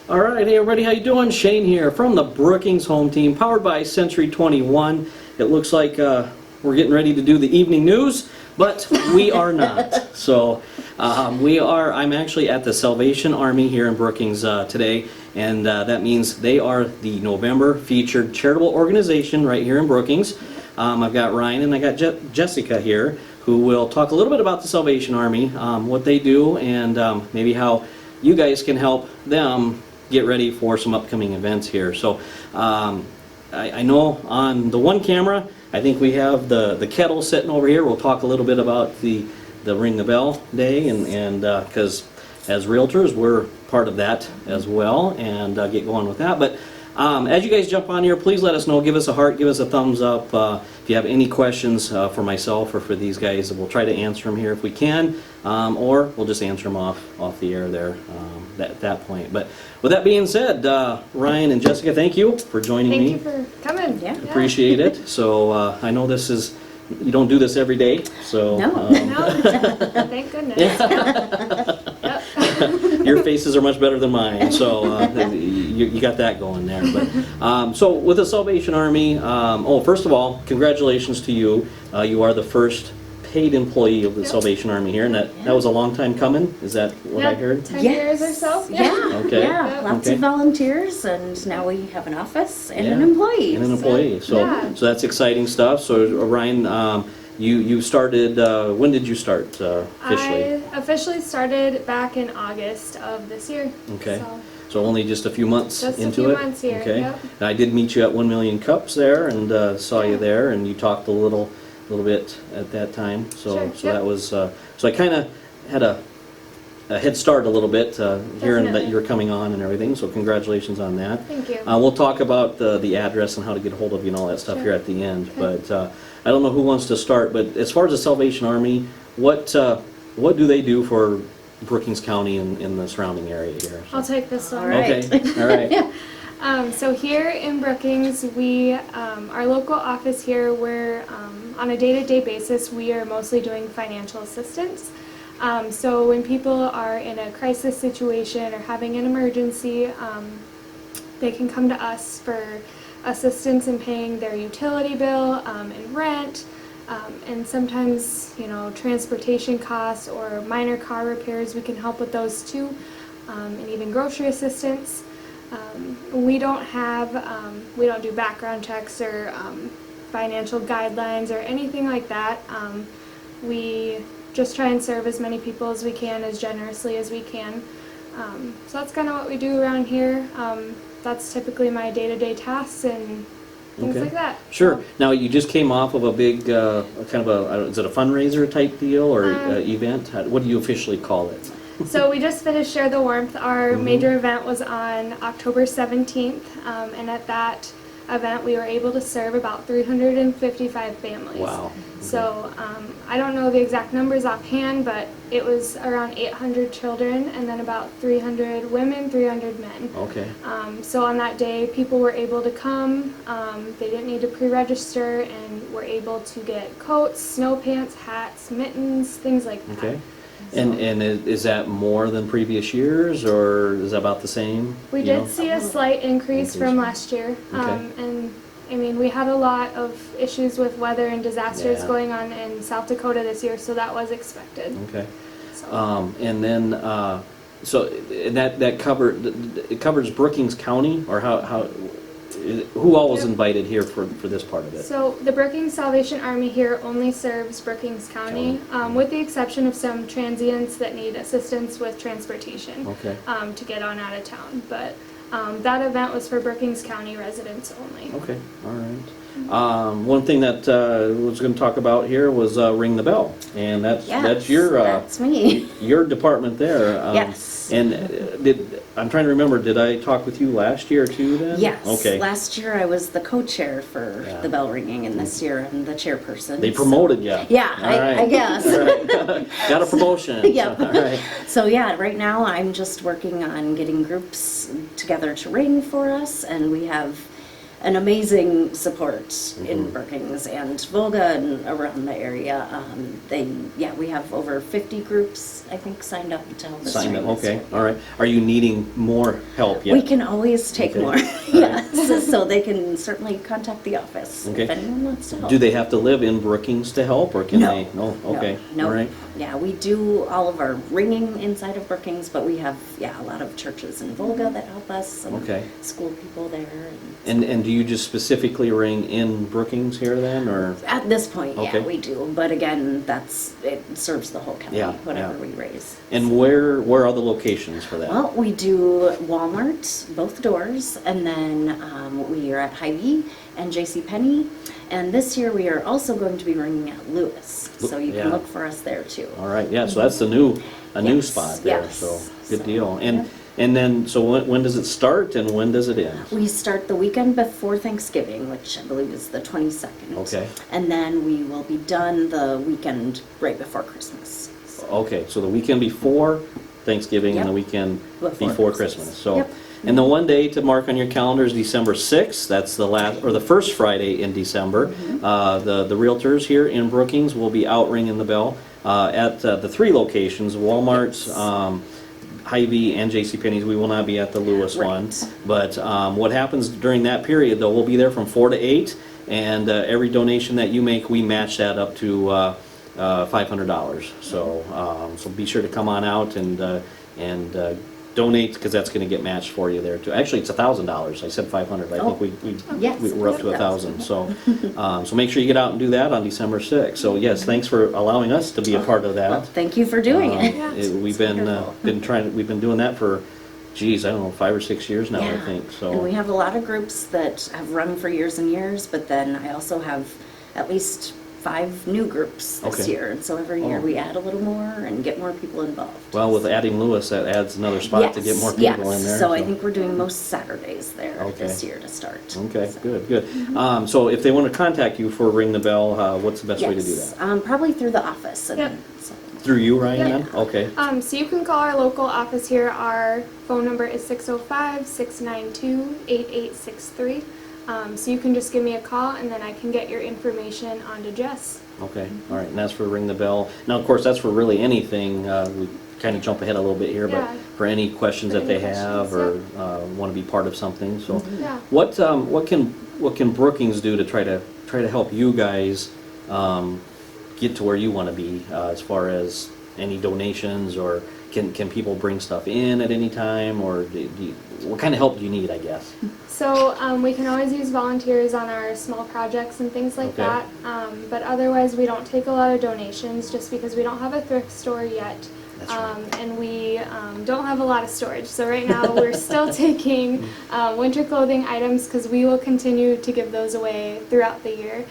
All right, hey everybody, how you doing? Shane here from the Brookings home team, powered by Century 21. It looks like we're getting ready to do the evening news, but we are not. So I'm actually at the Salvation Army here in Brookings today, and that means they are the November featured charitable organization right here in Brookings. I've got Ryan and I got Jessica here, who will talk a little bit about the Salvation Army, what they do, and maybe how you guys can help them get ready for some upcoming events here. So I know on the one camera, I think we have the kettle sitting over here. We'll talk a little bit about the Ring the Bell Day, and because as realtors, we're part of that as well, and get going with that. But as you guys jump on here, please let us know. Give us a heart, give us a thumbs up. If you have any questions for myself or for these guys, we'll try to answer them here if we can, or we'll just answer them off the air there at that point. But with that being said, Ryan and Jessica, thank you for joining me. Thank you for coming. Yeah. Appreciate it. So I know this is, you don't do this every day, so. No. No. Thank goodness. Yeah. Your faces are much better than mine, so you got that going there. But so with the Salvation Army, first of all, congratulations to you. You are the first paid employee of the Salvation Army here, and that was a long time coming. Is that what I heard? 10 years or so. Yeah. Okay. Yeah. Lots of volunteers, and now we have an office and an employee. And an employee. So that's exciting stuff. So Ryan, you started, when did you start officially? I officially started back in August of this year. Okay. So only just a few months into it? Just a few months here, Okay. yep. And I did meet you at 1 Million Cups there, and saw you there, and you talked a little bit at that time. So that was, so I kind of had a head start a little bit, hearing that you were coming on and everything, so congratulations on that. Thank you. We'll talk about the address and how to get a hold of you and all that stuff here at the end. But I don't know who wants to start, but as far as the Salvation Army, what do they do for Brookings County and in the surrounding area here? I'll take this one. All right. Okay, all right. So here in Brookings, our local office here, we're on a day-to-day basis, we are mostly doing financial assistance. So when people are in a crisis situation or having an emergency, they can come to us for assistance in paying their utility bill and rent, and sometimes, transportation costs or minor car repairs, we can help with those too, and even grocery assistance. We don't do background checks or financial guidelines or anything like that. We just try and serve as many people as we can, as generously as we can. So that's kind of what we do around here. That's typically my day-to-day tasks and things like that. Sure. Now you just came off of a big, is it a fundraiser type deal or event? What do you officially call it? So we just finished Share the Warmth. Our major event was on October 17th, and at that event we were able to serve about 355 families. Wow. So I don't know the exact numbers offhand, but it was around 800 children and then about 300 women, 300 men. Okay. So on that day, people were able to come. They didn't need to pre-register and were able to get coats, snow pants, hats, mittens, things like that. Okay. And is that more than previous years, or is that about the same? We did see a slight increase from last year. And I mean, we had a lot of issues with weather and disasters going on in South Dakota this year, so that was expected. Okay. So. And then, and that covers Brookings County, or how who all was invited here for this part of it? So the Brookings Salvation Army here only serves Brookings County, with the exception of some transients that need assistance with transportation to get on out of town. But that event was for Brookings County residents only. Okay, all right. One thing that I was going to talk about here was Ring the Bell, and that's that's me. Your department there. Yes. And I'm trying to remember, did I talk with you last year too then? Yes. Okay. Last year I was the co-chair for the bell ringing, and this year I'm the chairperson. They promoted you. Yeah, I guess. All right. Got a promotion. Yep. All right. So yeah, right now I'm just working on getting groups together to ring for us, and we have an amazing support in Brookings and Volga and around the area. We have over 50 groups, I think, signed up to help us. Signed up, train this okay, year. all right. Are you needing more help yet? We can always take Okay. more. Yeah, so they can certainly contact the office if Okay. anyone wants to help. Do they have to live in Brookings to help, or can No. they? No, okay, No. all right. Yeah, we do all of our ringing inside of Brookings, but we have, a lot of churches in Volga that help us, and Okay. school people there. And do you just specifically ring in Brookings here then, or? At this point, Okay. we do. But again, it serves the whole county, Yeah, whatever yeah. we raise. And where are the locations for that? Well, we do Walmart, both doors, and then we are at Hy-Vee and JCPenney. And this year we are also going to be ringing at Lewis, so you can Yeah. look for us there too. All right, yeah, so that's a new Yes, spot there, yes. so good So, deal. yeah. And then, so when does it start and when does it end? We start the weekend before Thanksgiving, which I believe is the 22nd. Okay. And then we will be done the weekend right before Christmas. So, Okay, so the weekend before Thanksgiving and the Yep. weekend Before before Christmas. Christmas. So, Yep. and the one day to mark on your calendar is December 6th. That's the last, or the first Friday in December. Mm-hmm. The realtors here in Brookings will be out ringing the bell at the three locations, Walmart's, Yes. Hy-Vee and JCPenney's. We will not be at the Lewis one. Right. But what happens during that period, though, we'll be there from 4 to 8, and every donation that you make, we match that up to $500. So so be sure to come on out and donate, because that's going to get matched for you there too. Actually, it's $1,000. I said 500. I think Yes, we're up to yep. 1,000. So so make sure you get out and do that on December 6th. So yes, thanks for allowing us to be a part of that. Well, thank you for doing it. Yeah. We've It's wonderful. we've been doing that for, geez, I don't know, 5 or 6 years now, I Yeah. think. So And we have a lot of groups that have run for years and years, but then I also have at least 5 new groups this Okay. year. And so every year Oh. we add a little more and get more people involved. well, with adding Lewis, that adds another spot to get more people in there. So I think we're doing most Saturdays there Okay. this year to start. Okay, So- good, good. So if they want to contact you for Ring the Bell, what's the best way to do Yes, that? probably through the office. And Yep. so- Through you, Ryan, Yeah. then? Okay. So you can call our local office here. Our phone number is 605-692-8863. So you can just give me a call, and then I can get your information onto Jess. Okay, all right, and that's for Ring the Bell. Now, of course, that's for really anything. We kind of jump ahead a little bit here, but Yeah. for any questions For that any they have questions, or want to be part of something, so. Yeah. What can Brookings do to try to help you guys get to where you want to be as far as any donations, or can people bring stuff in at any time, or what kind of help do you need, I guess? So we can always use volunteers on our small projects and things like Okay. that. But otherwise, we don't take a lot of donations just because we don't have a thrift store yet. That's right. And we don't have a lot of storage. So right now we're still taking winter clothing items because we will continue to give those away throughout the year.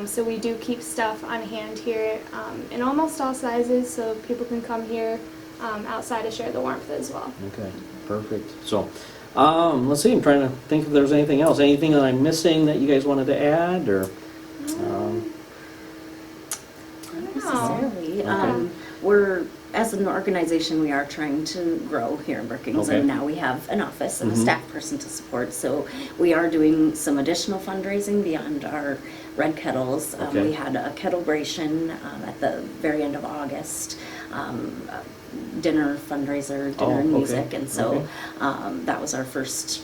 So we do keep stuff on hand here in almost all sizes, so people can come here outside to share the warmth as well. Okay, perfect. So, let's see, I'm trying to think if there's anything else. Anything that I'm missing that you guys wanted to add, or? Not necessarily. Okay. We're, as an organization, we are trying to grow here in Brookings, Okay. and now we have an office and Mhm. a staff person to support. So we are doing some additional fundraising beyond our red kettles. Okay. We had a kettlebration at the very end of August. Dinner fundraiser, Oh, dinner and okay, music, and so okay. that was our first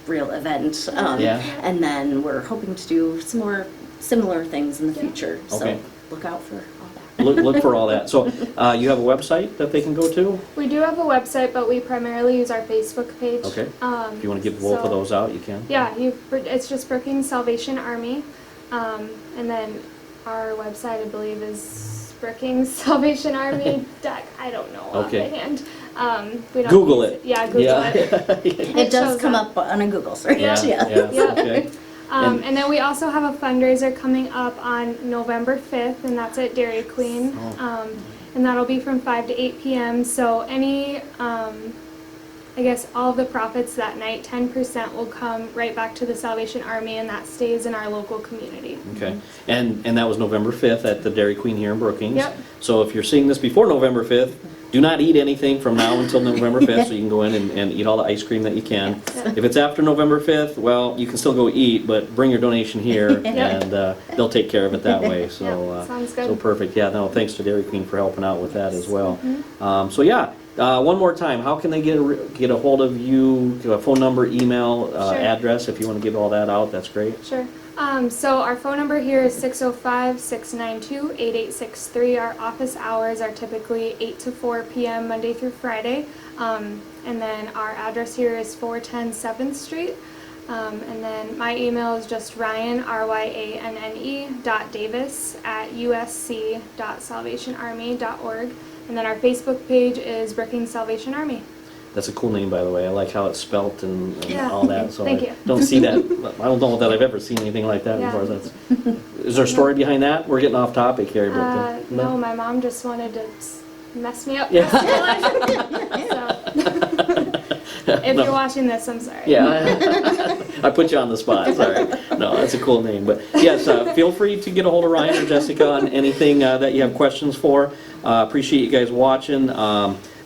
real event. Yeah. And then we're hoping to do some more similar things in the future. Okay. So look out for all that. Look for all that. So, you have a website that they can go to? We do have a website, but we primarily use our Facebook page. Okay. If you want to give both of so- those out, you can. Yeah, it's just Brookings Salvation Army. And then our website, I believe, is Brookings Salvation Army. I don't know Okay. offhand. We don't Google use it. Yeah, Google it. It does shows come up. up on a Google search. Yeah, Yeah. yeah, Yeah. okay. And- And then we also have a fundraiser coming up on November 5th, and that's at Dairy Queen. Oh. And that'll be from 5 to 8 p.m. So any, I guess all of the profits that night, 10% will come right back to the Salvation Army, and that stays in our local community. Okay, and that was November 5th at the Dairy Queen here in Brookings. Yep. So if you're seeing this before November 5th, Do not eat anything from now until November 5th, so you can go in and eat all the ice cream that you can. If it's after November 5th, well, you can still go eat, but bring your donation here, and they'll take care of it that way. So, sounds good. so perfect. Yeah, no, thanks to Dairy Queen for helping out with that as well. So yeah, one more time, how can they get a hold of you? A phone number, email, address, if you want to give all that out, that's great. Sure. So our phone number here is 605-692-8863. Our office hours are typically 8 to 4 p.m. Monday through Friday. And then our address here is 410 7th Street. And then my email is just Ryan, ryanne.davis@usc.salvationarmy.org. And then our Facebook page is Brookings Salvation Army. That's a cool name, by the way. I like how it's spelt and all that. So Thank I you. don't see that. I don't know that I've ever seen anything like that before. Is there a story behind that? We're getting off topic here. But, No, my mom just wanted to mess me up. Yeah. So, if you're watching this, I'm sorry. Yeah, I put you on the spot. Sorry. No, that's a cool name. But yes, feel free to get a hold of Ryan or Jessica on anything that you have questions for. Appreciate you guys watching.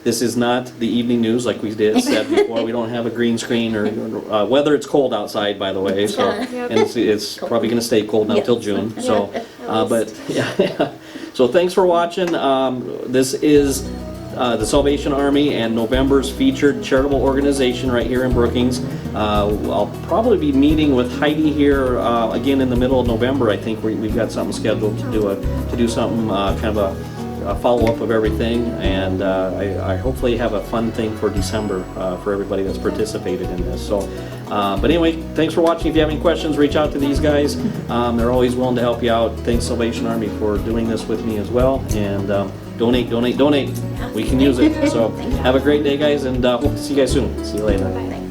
This is not the evening news like we said before. We don't have a green screen or weather. It's cold outside, by the way. So and it's probably going to stay cold now till June. So, but yeah. So thanks for watching. This is the Salvation Army and November's featured charitable organization right here in Brookings. I'll probably be meeting with Heidi here again in the middle of November. I think we've got something scheduled to do something kind of a follow-up of everything, and I hopefully have a fun thing for December for everybody that's participated in this. So, but anyway, thanks for watching. If you have any questions, reach out to these guys. They're always willing to help you out. Thanks Salvation Army for doing this with me as well, and donate. We can use it. So have a great day, guys, and hope to see you guys soon. See you later. Bye.